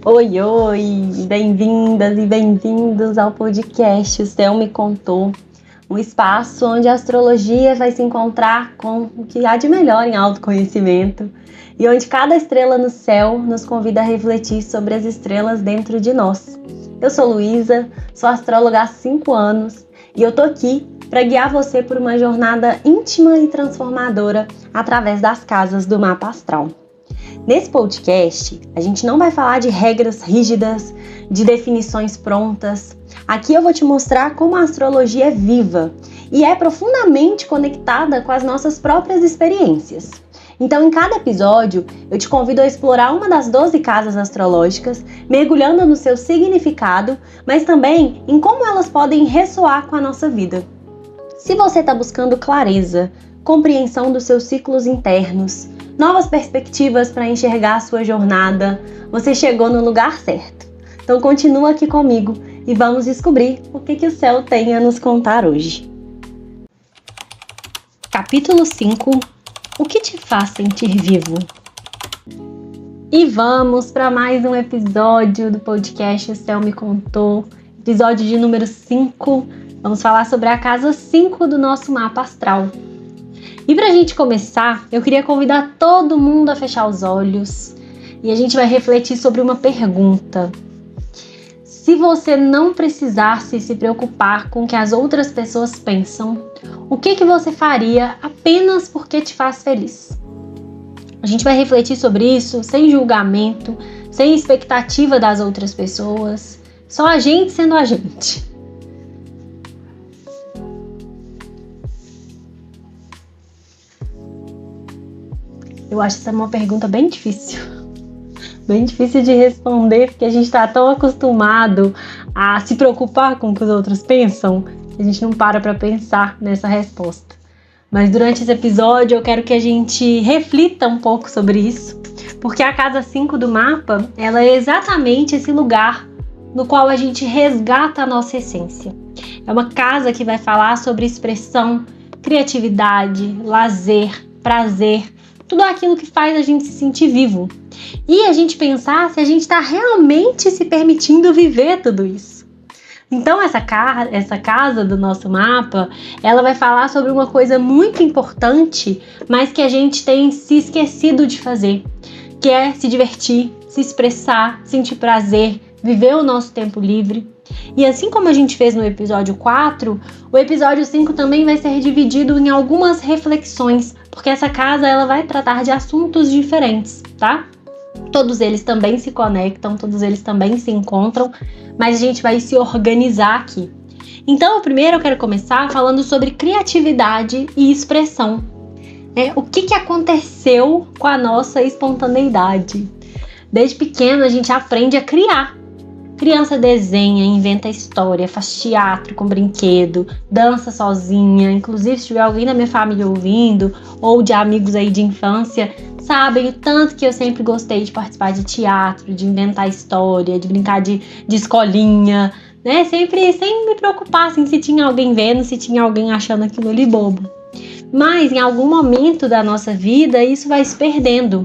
Oi, oi! Bem-vindas e bem-vindos ao podcast O Céu Me Contou, um espaço onde a astrologia vai se encontrar com o que há de melhor em autoconhecimento e onde cada estrela no céu nos convida a refletir sobre as estrelas dentro de nós. Eu sou Luísa, sou astróloga há 5 anos e eu tô aqui para guiar você por uma jornada íntima e transformadora através das casas do mapa astral. Nesse podcast, a gente não vai falar de regras rígidas, de definições prontas. Aqui eu vou te mostrar como a astrologia é viva e é profundamente conectada com as nossas próprias experiências. Então, em cada episódio, eu te convido a explorar uma das 12 casas astrológicas, mergulhando no seu significado, mas também em como elas podem ressoar com a nossa vida. Se você está buscando clareza, compreensão dos seus ciclos internos, novas perspectivas para enxergar a sua jornada, você chegou no lugar certo. Então continua aqui comigo e vamos descobrir o que o céu tem a nos contar hoje. Capítulo 5. O que te faz sentir vivo? E vamos para mais um episódio do podcast O Céu Me Contou, episódio de número 5. Vamos falar sobre a casa 5 do nosso mapa astral. E pra gente começar, eu queria convidar todo mundo a fechar os olhos e a gente vai refletir sobre uma pergunta. Se você não precisasse se preocupar com o que as outras pessoas pensam, o que você faria apenas porque te faz feliz? A gente vai refletir sobre isso sem julgamento, sem expectativa das outras pessoas, só a gente sendo a gente. Eu acho essa uma pergunta bem difícil de responder, porque a gente está tão acostumado a se preocupar com o que os outros pensam, que a gente não para pensar nessa resposta. Mas durante esse episódio eu quero que a gente reflita um pouco sobre isso, porque a casa 5 do mapa, ela é exatamente esse lugar no qual a gente resgata a nossa essência. É uma casa que vai falar sobre expressão, criatividade, lazer, prazer, tudo aquilo que faz a gente se sentir vivo. E a gente pensar se a gente está realmente se permitindo viver tudo isso. Então essa casa do nosso mapa, ela vai falar sobre uma coisa muito importante, mas que a gente tem se esquecido de fazer, que é se divertir, se expressar, sentir prazer, viver o nosso tempo livre. E assim como a gente fez no episódio 4, o episódio 5 também vai ser dividido em algumas reflexões, porque essa casa ela vai tratar de assuntos diferentes, tá? Todos eles também se conectam, todos eles também se encontram, mas a gente vai se organizar aqui. Então, primeiro eu quero começar falando sobre criatividade e expressão. O que aconteceu com a nossa espontaneidade? Desde pequeno a gente aprende a criar. Criança desenha, inventa história, faz teatro com brinquedo, dança sozinha. Inclusive, se tiver alguém da minha família ouvindo, ou de amigos aí de infância, sabem o tanto que eu sempre gostei de participar de teatro, de inventar história, de brincar de escolinha, né? Sempre sem me preocupar assim, se tinha alguém vendo, se tinha alguém achando aquilo ali bobo. Mas em algum momento da nossa vida, isso vai se perdendo.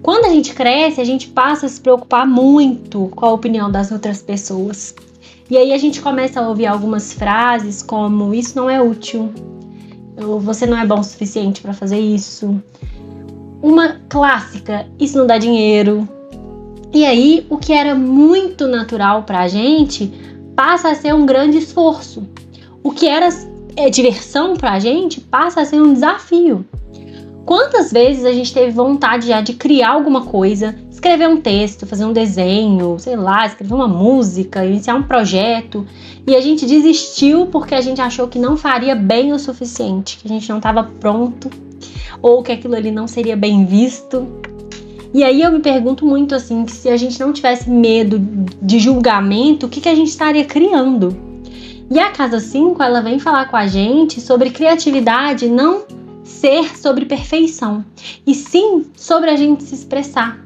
Quando a gente cresce, a gente passa a se preocupar muito com a opinião das outras pessoas. E aí a gente começa a ouvir algumas frases como: isso não é útil, ou você não é bom o suficiente para fazer isso. Uma clássica: isso não dá dinheiro. E aí o que era muito natural pra gente passa a ser um grande esforço. O que era diversão pra gente passa a ser um desafio. Quantas vezes a gente teve vontade já de criar alguma coisa, escrever um texto, fazer um desenho, sei lá, escrever uma música, iniciar um projeto, e a gente desistiu porque a gente achou que não faria bem o suficiente, que a gente não estava pronto, ou que aquilo ali não seria bem visto. E aí eu me pergunto muito assim, que se a gente não tivesse medo de julgamento, o que a gente estaria criando? E a casa 5, ela vem falar com a gente sobre criatividade, não ser sobre perfeição, e sim sobre a gente se expressar.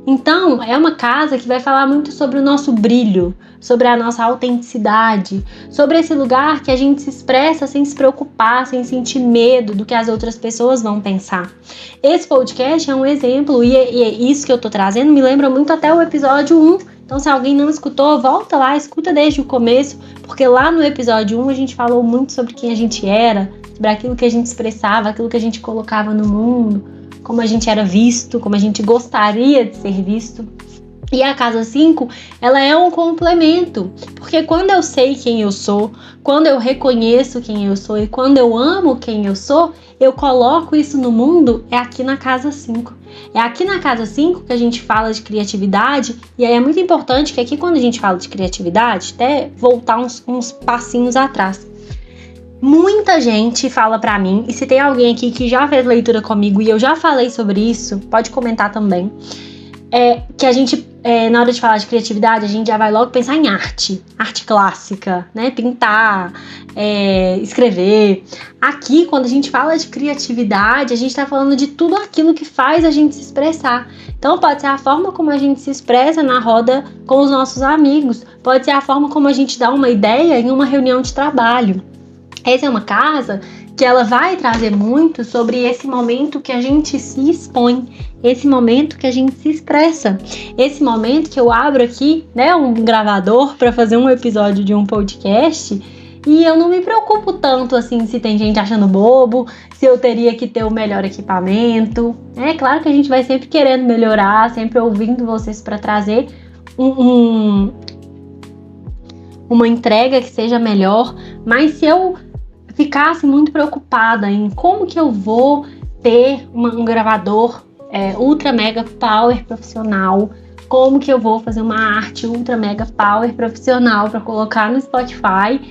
Então, é uma casa que vai falar muito sobre o nosso brilho, sobre a nossa autenticidade, sobre esse lugar que a gente se expressa sem se preocupar, sem sentir medo do que as outras pessoas vão pensar. Esse podcast é um exemplo, e isso que eu tô trazendo me lembra muito até o episódio 1 Então, se alguém não escutou, volta lá, escuta desde o começo, porque lá no episódio 1 a gente falou muito sobre quem a gente era, sobre aquilo que a gente expressava, aquilo que a gente colocava no mundo, como a gente era visto, como a gente gostaria de ser visto. E a casa 5, ela é um complemento, porque quando eu sei quem eu sou, quando eu reconheço quem eu sou e quando eu amo quem eu sou, eu coloco isso no mundo, é aqui na casa 5. É aqui na casa 5 que a gente fala de criatividade, e aí é muito importante que aqui quando a gente fala de criatividade, até voltar uns passinhos atrás. Muita gente fala pra mim, e se tem alguém aqui que já fez leitura comigo e eu já falei sobre isso, pode comentar também, que a gente, na hora de falar de criatividade, a gente já vai logo pensar em arte clássica, né? Pintar, escrever. Aqui, quando a gente fala de criatividade, a gente tá falando de tudo aquilo que faz a gente se expressar. Então, pode ser a forma como a gente se expressa na roda com os nossos amigos, pode ser a forma como a gente dá uma ideia em uma reunião de trabalho. Essa é uma casa que ela vai trazer muito sobre esse momento que a gente se expõe, esse momento que a gente se expressa, esse momento que eu abro aqui, né, um gravador para fazer um episódio de um podcast e eu não me preocupo tanto assim se tem gente achando bobo, se eu teria que ter o melhor equipamento. É claro que a gente vai sempre querendo melhorar, sempre ouvindo vocês para trazer uma entrega que seja melhor, mas se eu ficasse muito preocupada em como que eu vou ter um gravador ultra mega power profissional, como que eu vou fazer uma arte ultra mega power profissional para colocar no Spotify,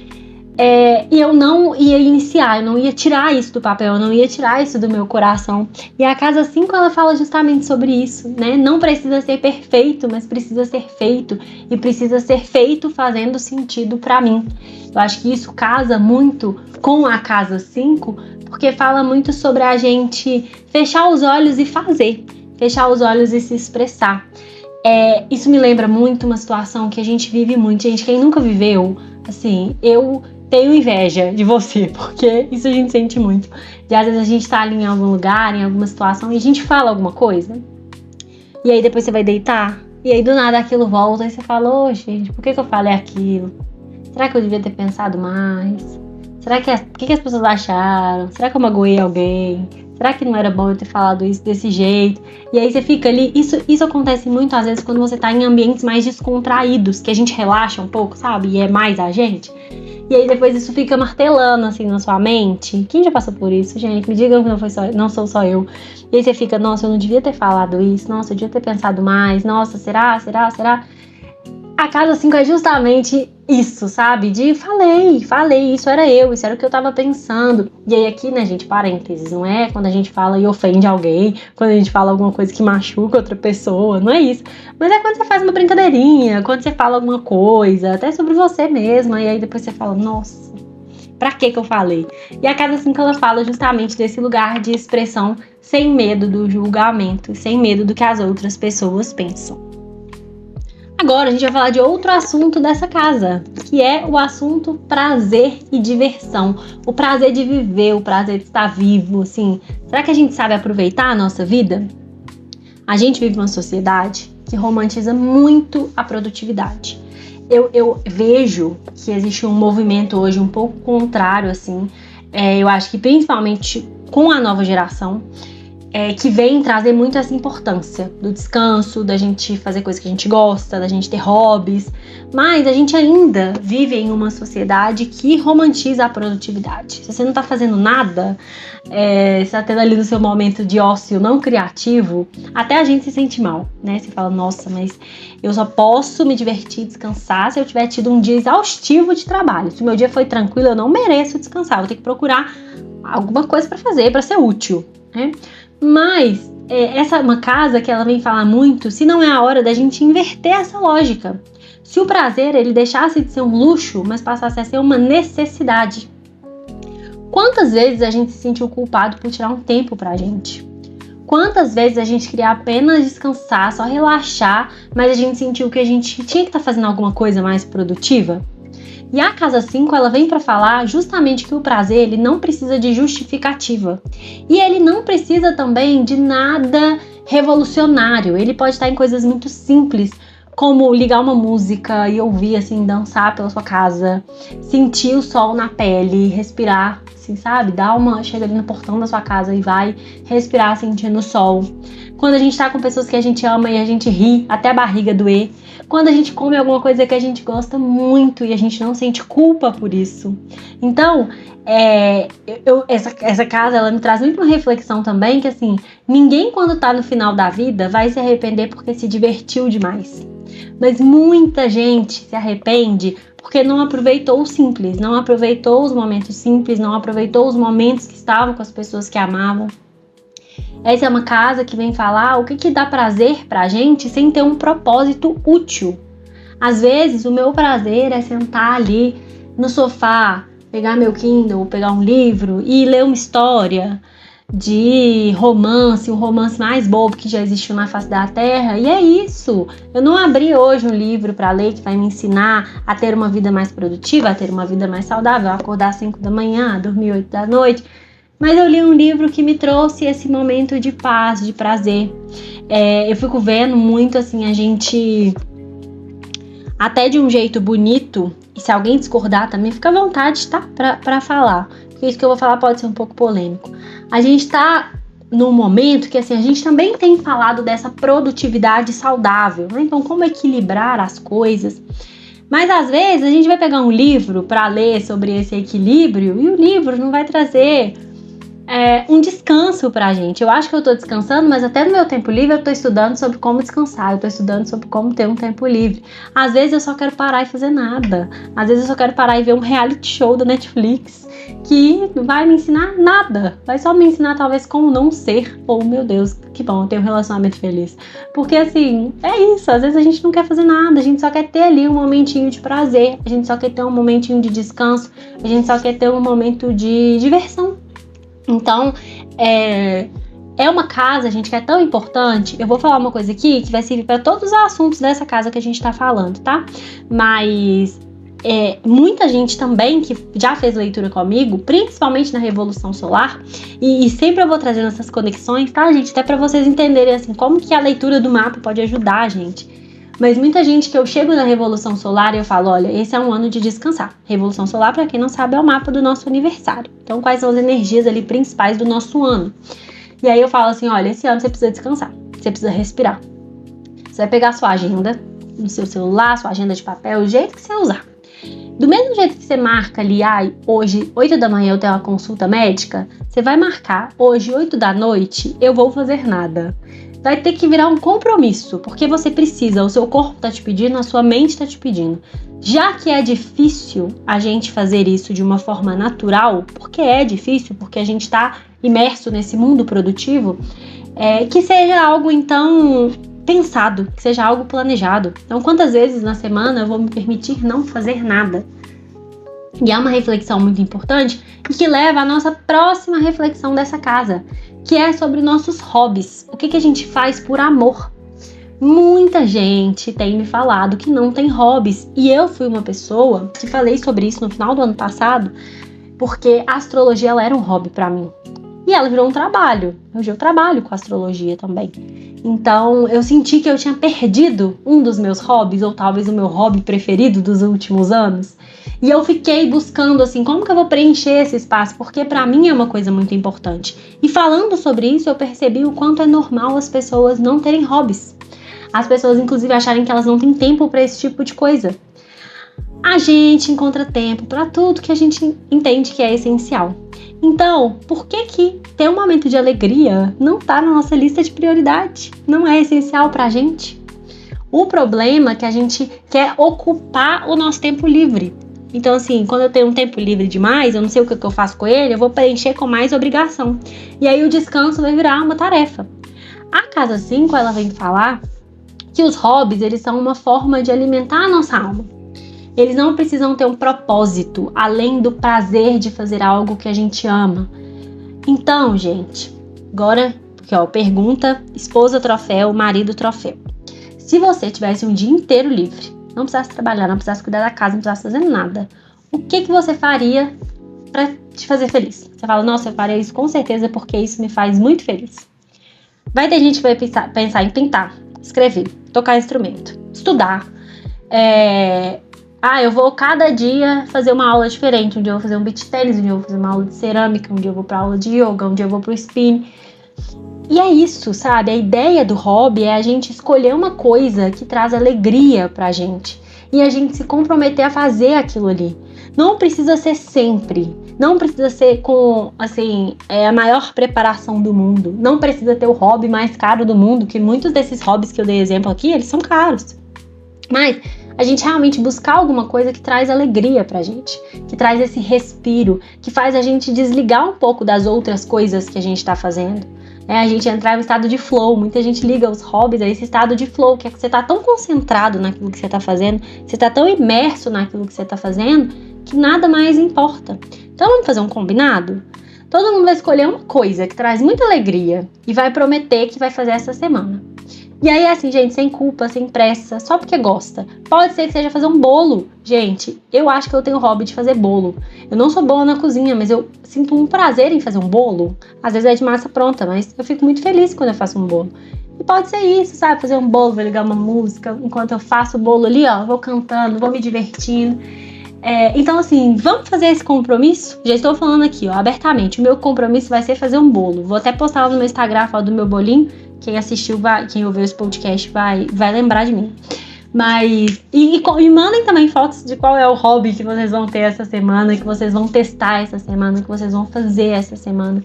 e eu não ia iniciar, eu não ia tirar isso do papel, eu não ia tirar isso do meu coração. E a casa 5 ela fala justamente sobre isso, né? Não precisa ser perfeito, mas precisa ser feito, e precisa ser feito fazendo sentido para mim. Eu acho que isso casa muito com a casa 5, porque fala muito sobre a gente fechar os olhos e fazer, fechar os olhos e se expressar. Isso me lembra muito uma situação que a gente vive muito. Gente, quem nunca viveu, assim, eu tenho inveja de você, porque isso a gente sente muito. De às vezes a gente tá ali em algum lugar, em alguma situação, e a gente fala alguma coisa, e aí depois você vai deitar, e aí do nada aquilo volta, e você fala, ô gente, por que eu falei aquilo? Será que eu devia ter pensado mais? Será que o que as pessoas acharam? Será que eu magoei alguém? Será que não era bom eu ter falado isso desse jeito? E aí você fica ali, isso acontece muito às vezes quando você tá em ambientes mais descontraídos, que a gente relaxa um pouco, sabe? E é mais a gente. E aí depois isso fica martelando assim na sua mente. Quem já passou por isso, gente? Me digam que não sou só eu. E aí você fica, nossa, eu não devia ter falado isso. Nossa, eu devia ter pensado mais. Nossa, será? A casa 5 é justamente isso, sabe? De falei, isso era o que eu tava pensando. E aí aqui, né, gente, parênteses, não é quando a gente fala e ofende alguém, quando a gente fala alguma coisa que machuca outra pessoa, não é isso. Mas é quando você faz uma brincadeirinha, quando você fala alguma coisa, até sobre você mesma, e aí depois você fala, nossa, pra que eu falei? E a casa 5 ela fala justamente desse lugar de expressão sem medo do julgamento, sem medo do que as outras pessoas pensam. Agora a gente vai falar de outro assunto dessa casa, que é o assunto prazer e diversão. O prazer de viver, o prazer de estar vivo, assim. Será que a gente sabe aproveitar a nossa vida? A gente vive uma sociedade que romantiza muito a produtividade. Eu vejo que existe um movimento hoje um pouco contrário, assim. Eu acho que principalmente com a nova geração, que vem trazer muito essa importância do descanso, da gente fazer coisas que a gente gosta, da gente ter hobbies, mas a gente ainda vive em uma sociedade que romantiza a produtividade. Se você não tá fazendo nada, você tá tendo ali no seu momento de ócio não criativo, até a gente se sente mal, né? Você fala, nossa, mas eu só posso me divertir, descansar se eu tiver tido um dia exaustivo de trabalho. Se o meu dia foi tranquilo, eu não mereço descansar, eu vou ter que procurar alguma coisa pra fazer, pra ser útil, né? Mas essa é uma casa que ela vem falar muito, se não é a hora da gente inverter essa lógica. Se o prazer ele deixasse de ser um luxo, mas passasse a ser uma necessidade. Quantas vezes a gente se sentiu culpado por tirar um tempo pra gente? Quantas vezes a gente queria apenas descansar, só relaxar, mas a gente sentiu que a gente tinha que estar fazendo alguma coisa mais produtiva? E a casa 5, ela vem para falar justamente que o prazer, ele não precisa de justificativa. E ele não precisa também de nada revolucionário. Ele pode estar em coisas muito simples, como ligar uma música e ouvir, assim, dançar pela sua casa, sentir o sol na pele, respirar, assim, sabe? Chega ali no portão da sua casa e vai respirar sentindo o sol. Quando a gente tá com pessoas que a gente ama e a gente ri até a barriga doer. Quando a gente come alguma coisa que a gente gosta muito e a gente não sente culpa por isso. Então, essa casa, ela me traz muito uma reflexão também, que assim, ninguém quando tá no final da vida vai se arrepender porque se divertiu demais. Mas muita gente se arrepende porque não aproveitou o simples, não aproveitou os momentos simples, não aproveitou os momentos que estavam com as pessoas que amavam. Essa é uma casa que vem falar o que dá prazer pra gente sem ter um propósito útil. Às vezes, o meu prazer é sentar ali no sofá, pegar meu Kindle, pegar um livro e ler uma história de romance, o romance mais bobo que já existiu na face da Terra. E é isso. Eu não abri hoje um livro para ler que vai me ensinar a ter uma vida mais produtiva, a ter uma vida mais saudável, a acordar às 5 da manhã, a dormir 8 da noite. Mas eu li um livro que me trouxe esse momento de paz, de prazer. Eu fico vendo muito, assim, a gente... Até de um jeito bonito, e se alguém discordar também, fica à vontade, tá? Pra falar. Porque isso que eu vou falar pode ser um pouco polêmico. A gente tá num momento que, assim, a gente também tem falado dessa produtividade saudável, né? Então, como equilibrar as coisas. Mas, às vezes, a gente vai pegar um livro pra ler sobre esse equilíbrio e o livro não vai trazer... um descanso pra gente. Eu acho que eu tô descansando, mas até no meu tempo livre eu tô estudando sobre como descansar, eu tô estudando sobre como ter um tempo livre. Às vezes eu só quero parar e fazer nada. Às vezes eu só quero parar e ver um reality show da Netflix que não vai me ensinar nada. Vai só me ensinar talvez como não ser. Ou, meu Deus, que bom, eu tenho um relacionamento feliz. Porque assim, é isso. Às vezes a gente não quer fazer nada, a gente só quer ter ali um momentinho de prazer, a gente só quer ter um momentinho de descanso, a gente só quer ter um momento de diversão. Então, é uma casa, gente, que é tão importante. Eu vou falar uma coisa aqui que vai servir para todos os assuntos dessa casa que a gente tá falando, tá? Mas muita gente também que já fez leitura comigo, principalmente na Revolução Solar, e sempre eu vou trazendo essas conexões, tá, gente? Até para vocês entenderem, assim, como que a leitura do mapa pode ajudar a gente. Mas muita gente que eu chego na Revolução Solar e eu falo, olha, esse é um ano de descansar. Revolução Solar, para quem não sabe, é o mapa do nosso aniversário. Então, quais são as energias ali principais do nosso ano? E aí eu falo assim, olha, esse ano você precisa descansar, você precisa respirar. Você vai pegar a sua agenda no seu celular, sua agenda de papel, o jeito que você usar. Do mesmo jeito que você marca ali, hoje, 8 da manhã eu tenho uma consulta médica, você vai marcar, hoje, 8 da noite, eu vou fazer nada. Vai ter que virar um compromisso, porque você precisa, o seu corpo tá te pedindo, a sua mente tá te pedindo. Já que é difícil a gente fazer isso de uma forma natural, porque é difícil, porque a gente tá imerso nesse mundo produtivo, que seja algo, então, pensado, que seja algo planejado. Então, quantas vezes na semana eu vou me permitir não fazer nada? E é uma reflexão muito importante e que leva à nossa próxima reflexão dessa casa, que é sobre nossos hobbies. O que a gente faz por amor? Muita gente tem me falado que não tem hobbies. E eu fui uma pessoa que falei sobre isso no final do ano passado, porque a astrologia ela era um hobby pra mim. E ela virou um trabalho. Hoje eu trabalho com astrologia também. Então eu senti que eu tinha perdido um dos meus hobbies, ou talvez o meu hobby preferido dos últimos anos. E eu fiquei buscando, assim, como que eu vou preencher esse espaço? Porque pra mim é uma coisa muito importante. E falando sobre isso, eu percebi o quanto é normal as pessoas não terem hobbies. As pessoas, inclusive, acharem que elas não têm tempo pra esse tipo de coisa. A gente encontra tempo pra tudo que a gente entende que é essencial. Então, por que ter um momento de alegria não tá na nossa lista de prioridade? Não é essencial pra gente? O problema é que a gente quer ocupar o nosso tempo livre. Então, assim, quando eu tenho um tempo livre demais, eu não sei o que eu faço com ele, eu vou preencher com mais obrigação. E aí o descanso vai virar uma tarefa. A Casa 5, ela vem falar que os hobbies, eles são uma forma de alimentar a nossa alma. Eles não precisam ter um propósito, além do prazer de fazer algo que a gente ama. Então, gente, agora, porque pergunta, esposa troféu, marido troféu. Se você tivesse um dia inteiro livre, não precisasse trabalhar, não precisasse cuidar da casa, não precisasse fazer nada, o que você faria pra te fazer feliz? Você fala, nossa, eu faria isso com certeza porque isso me faz muito feliz. Vai ter gente que vai pensar em pintar. escrever, tocar instrumento, estudar. Eu vou cada dia fazer uma aula diferente. Um dia eu vou fazer um beach tennis, um dia eu vou fazer uma aula de cerâmica, um dia eu vou pra aula de yoga, um dia eu vou pro spin. E é isso, sabe? A ideia do hobby é a gente escolher uma coisa que traz alegria pra gente e a gente se comprometer a fazer aquilo ali. Não precisa ser sempre, não precisa ser com, assim, a maior preparação do mundo, não precisa ter o hobby mais caro do mundo, que muitos desses hobbies que eu dei exemplo aqui, eles são caros. Mas a gente realmente buscar alguma coisa que traz alegria pra gente, que traz esse respiro, que faz a gente desligar um pouco das outras coisas que a gente tá fazendo. A gente entrar em um estado de flow. Muita gente liga os hobbies a esse estado de flow, que é que você tá tão concentrado naquilo que você tá fazendo, você tá tão imerso naquilo que você tá fazendo, que nada mais importa. Então vamos fazer um combinado? Todo mundo vai escolher uma coisa que traz muita alegria e vai prometer que vai fazer essa semana. E aí assim, gente, sem culpa, sem pressa, só porque gosta. Pode ser que seja fazer um bolo. Gente, eu acho que eu tenho o hobby de fazer bolo. Eu não sou boa na cozinha, mas eu sinto um prazer em fazer um bolo. Às vezes é de massa pronta, mas eu fico muito feliz quando eu faço um bolo. E pode ser isso, sabe? Fazer um bolo, vou ligar uma música. Enquanto eu faço o bolo ali, ó, vou cantando, vou me divertindo. Então assim, vamos fazer esse compromisso? Já estou falando aqui, ó, abertamente. O meu compromisso vai ser fazer um bolo. Vou até postar lá no meu Instagram a foto do meu bolinho. Quem assistiu, quem ouviu esse podcast vai lembrar de mim. Mas, e mandem também fotos de qual é o hobby que vocês vão ter essa semana, que vocês vão testar essa semana, que vocês vão fazer essa semana.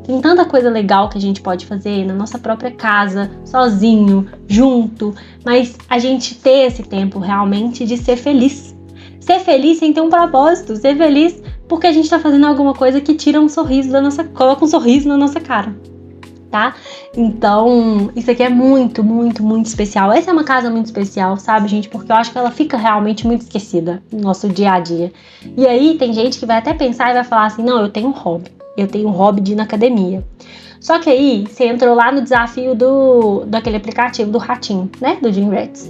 Tem tanta coisa legal que a gente pode fazer na nossa própria casa, sozinho, junto, mas a gente ter esse tempo realmente de ser feliz. Ser feliz sem ter um propósito, ser feliz porque a gente tá fazendo alguma coisa que tira um sorriso coloca um sorriso na nossa cara. Tá? Então, isso aqui é muito, muito, muito especial. Essa é uma casa muito especial, sabe, gente? Porque eu acho que ela fica realmente muito esquecida no nosso dia a dia. E aí, tem gente que vai até pensar e vai falar assim, não, eu tenho um hobby. Eu tenho um hobby de ir na academia. Só que aí, você entrou lá no desafio daquele aplicativo do ratinho, né? Do Gym Rats.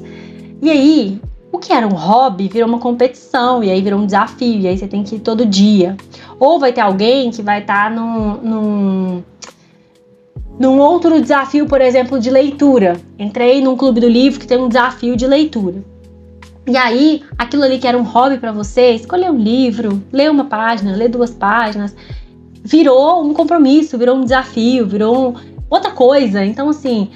E aí, o que era um hobby virou uma competição, e aí virou um desafio, e aí você tem que ir todo dia. Ou vai ter alguém que vai estar num outro desafio, por exemplo, de leitura. Entrei num clube do livro que tem um desafio de leitura. E aí, aquilo ali que era um hobby pra você, escolher um livro, ler uma página, ler 2 páginas, virou um compromisso, virou um desafio, virou outra coisa. Então, assim,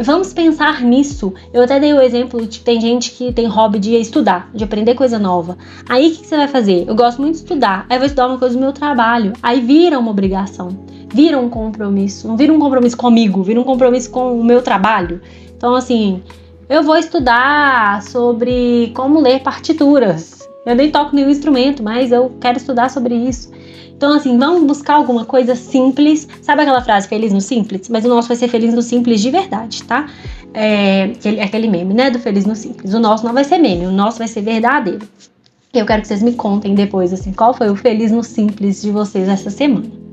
vamos pensar nisso. Eu até dei o exemplo de que tem gente que tem hobby de estudar, de aprender coisa nova. Aí, o que você vai fazer? Eu gosto muito de estudar. Aí, eu vou estudar uma coisa do meu trabalho. Aí, vira uma obrigação. Vira um compromisso, não vira um compromisso comigo, vira um compromisso com o meu trabalho. Então, assim, eu vou estudar sobre como ler partituras. Eu nem toco nenhum instrumento, mas eu quero estudar sobre isso. Então, assim, vamos buscar alguma coisa simples. Sabe aquela frase, feliz no simples? Mas o nosso vai ser feliz no simples de verdade, tá? Aquele meme, né, do feliz no simples. O nosso não vai ser meme, o nosso vai ser verdadeiro. Eu quero que vocês me contem depois, assim, qual foi o feliz no simples de vocês essa semana.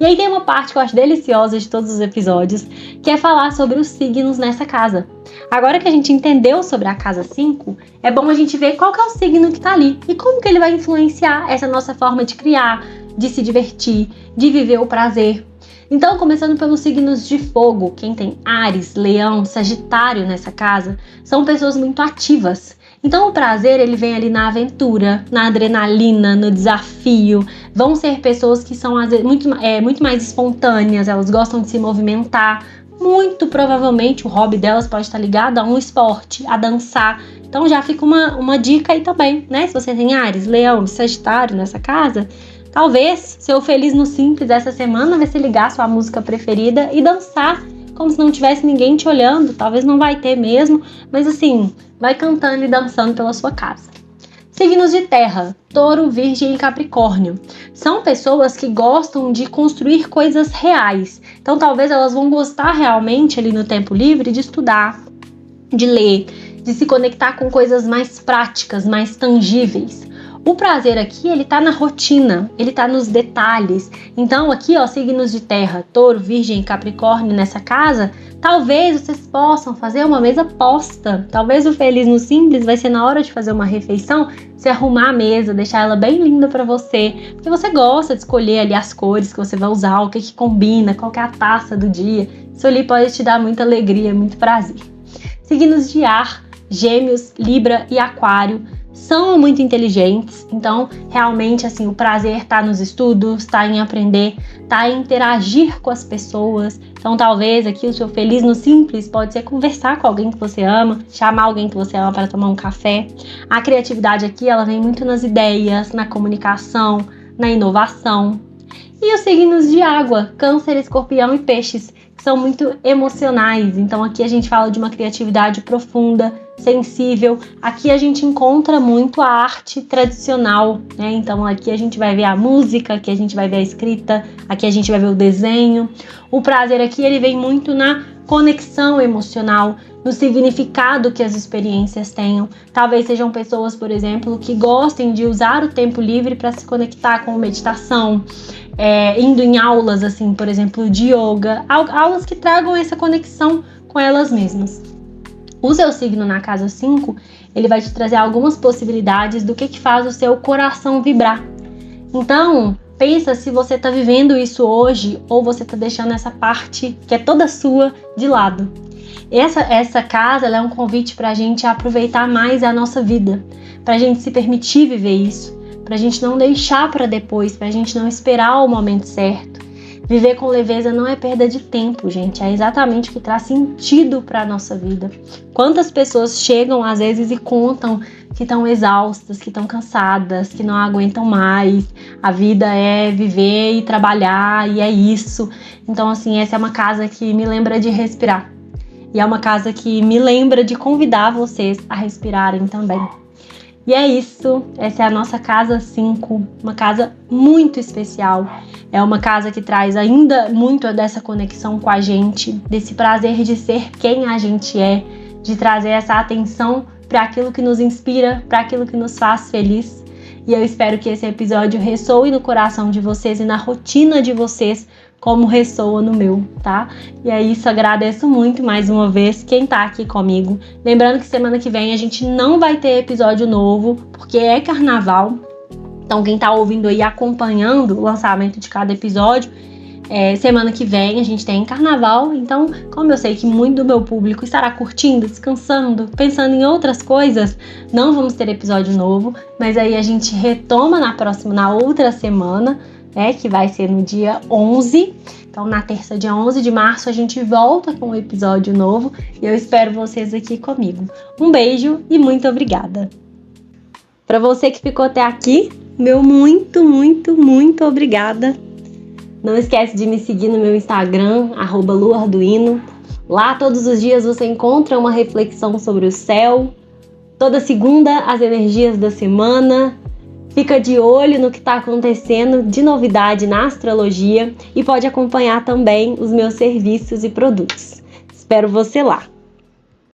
E aí tem uma parte que eu acho deliciosa de todos os episódios, que é falar sobre os signos nessa casa. Agora que a gente entendeu sobre a casa 5, é bom a gente ver qual que é o signo que tá ali e como que ele vai influenciar essa nossa forma de criar, de se divertir, de viver o prazer. Então, começando pelos signos de fogo, quem tem Áries, Leão, Sagitário nessa casa, são pessoas muito ativas. Então o prazer, ele vem ali na aventura, na adrenalina, no desafio. Vão ser pessoas que são às vezes, muito mais espontâneas, elas gostam de se movimentar. Muito provavelmente o hobby delas pode estar ligado a um esporte, a dançar. Então já fica uma dica aí também, né? Se você tem Áries, Leão, Sagitário nessa casa, talvez seu feliz no simples essa semana vai ser ligar sua música preferida e dançar como se não tivesse ninguém te olhando. Talvez não vai ter mesmo, mas assim, vai cantando e dançando pela sua casa. Signos de terra, Touro, Virgem e Capricórnio. São pessoas que gostam de construir coisas reais. Então talvez elas vão gostar realmente ali no tempo livre de estudar, de ler, de se conectar com coisas mais práticas, mais tangíveis. O prazer aqui, ele tá na rotina, ele tá nos detalhes. Então aqui, ó, signos de terra, Touro, Virgem e Capricórnio nessa casa, talvez vocês possam fazer uma mesa posta. Talvez o feliz no simples vai ser na hora de fazer uma refeição, você arrumar a mesa, deixar ela bem linda pra você, porque você gosta de escolher ali as cores que você vai usar, o que combina, qual que é a taça do dia. Isso ali pode te dar muita alegria, muito prazer. Signos de ar, Gêmeos, Libra e Aquário, são muito inteligentes, então realmente assim, o prazer está nos estudos, está em aprender, está em interagir com as pessoas. Então talvez aqui o seu feliz no simples pode ser conversar com alguém que você ama, chamar alguém que você ama para tomar um café. A criatividade aqui, ela vem muito nas ideias, na comunicação, na inovação. E os signos de água, Câncer, Escorpião e Peixes, que são muito emocionais. Então aqui a gente fala de uma criatividade profunda, sensível. Aqui a gente encontra muito a arte tradicional, né? Então aqui a gente vai ver a música, aqui a gente vai ver a escrita, aqui a gente vai ver o desenho. O prazer aqui, ele vem muito na conexão emocional, no significado que as experiências tenham. Talvez sejam pessoas, por exemplo, que gostem de usar o tempo livre para se conectar com meditação, indo em aulas, assim, por exemplo, de yoga, aulas que tragam essa conexão com elas mesmas. O seu signo na casa 5, ele vai te trazer algumas possibilidades do que faz o seu coração vibrar. Então, pensa se você está vivendo isso hoje ou você está deixando essa parte que é toda sua de lado. Essa casa, ela é um convite para a gente aproveitar mais a nossa vida, para a gente se permitir viver isso, para a gente não deixar para depois, para a gente não esperar o momento certo. Viver com leveza não é perda de tempo, gente, é exatamente o que traz sentido para a nossa vida. Quantas pessoas chegam às vezes e contam que estão exaustas, que estão cansadas, que não aguentam mais, a vida é viver e trabalhar e é isso. Então assim, essa é uma casa que me lembra de respirar. E é uma casa que me lembra de convidar vocês a respirarem também. E é isso, essa é a nossa casa 5, uma casa muito especial. É uma casa que traz ainda muito dessa conexão com a gente, desse prazer de ser quem a gente é, de trazer essa atenção para aquilo que nos inspira, para aquilo que nos faz feliz. E eu espero que esse episódio ressoe no coração de vocês e na rotina de vocês, como ressoa no meu, tá? E é isso, agradeço muito mais uma vez quem tá aqui comigo. Lembrando que semana que vem a gente não vai ter episódio novo, porque é carnaval. Então quem tá ouvindo aí, acompanhando o lançamento de cada episódio, semana que vem a gente tem carnaval. Então, como eu sei que muito do meu público estará curtindo, descansando, pensando em outras coisas, não vamos ter episódio novo, mas aí a gente retoma na outra semana, que vai ser no dia 11. Então, na terça, dia 11 de março, a gente volta com um episódio novo e eu espero vocês aqui comigo. Um beijo e muito obrigada. Para você que ficou até aqui, meu muito, muito, muito obrigada. Não esquece de me seguir no meu Instagram, @luarduino. Lá, todos os dias, você encontra uma reflexão sobre o céu. Toda segunda, as energias da semana. Fica de olho no que está acontecendo de novidade na astrologia e pode acompanhar também os meus serviços e produtos. Espero você lá!